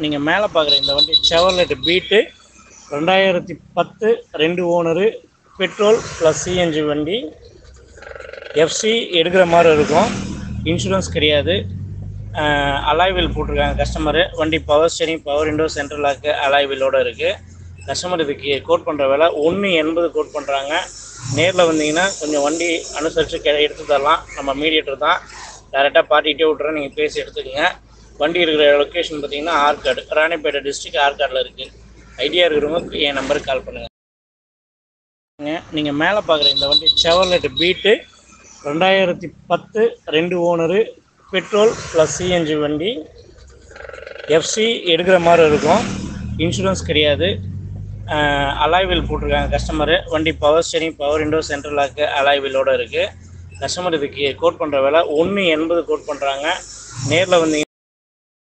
நீங்கள் மேலே பார்க்குற இந்த வண்டி Chevrolet Beat 2010 2 owner petrol plus CNG வண்டி. எஃப்சி எடுக்கிற மாதிரி இருக்கும், இன்சூரன்ஸ் கிடையாது. அலாய் வீல் போட்டிருக்காங்க கஸ்டமரு. வண்டி power steering, power window, central lock alloy வீலோடு இருக்குது. கஸ்டமர் இதுக்கு கோட் பண்ணுற விலை 1.80 கோட் பண்ணுறாங்க. நேரில் வந்தீங்கன்னா கொஞ்சம் வண்டி அனுசரித்து எடுத்து தரலாம். நம்ம மீடியேட்டர் தான், டேரெக்டாக பார்ட்டிகிட்டே விட்றேன், நீங்கள் பேசி எடுத்துக்கோங்க. வண்டி இருக்கிற லொக்கேஷன் பார்த்தீங்கன்னா ஆற்காடு, ராணிப்பேட்டை டிஸ்ட்ரிக்ட் ஆற்காடில் இருக்குது. ஐடியா இருக்கிறவங்க என் நம்பருக்கு கால் பண்ணுங்கள். நீங்கள் மேலே பார்க்குற இந்த வண்டி Chevrolet Beat 2010 2 owner petrol plus CNG வண்டி. எஃப்சி எடுக்கிற மாதிரி இருக்கும், இன்சூரன்ஸ் கிடையாது. அலாய் வீல் போட்டிருக்காங்க கஸ்டமரு. வண்டி power steering, power window, central lock alloy வீலோடு இருக்குது. கஸ்டமர் இதுக்கு கோட் பண்ணுற விலை 1.80 கோட் பண்ணுறாங்க. நேரில் வந்தீங்க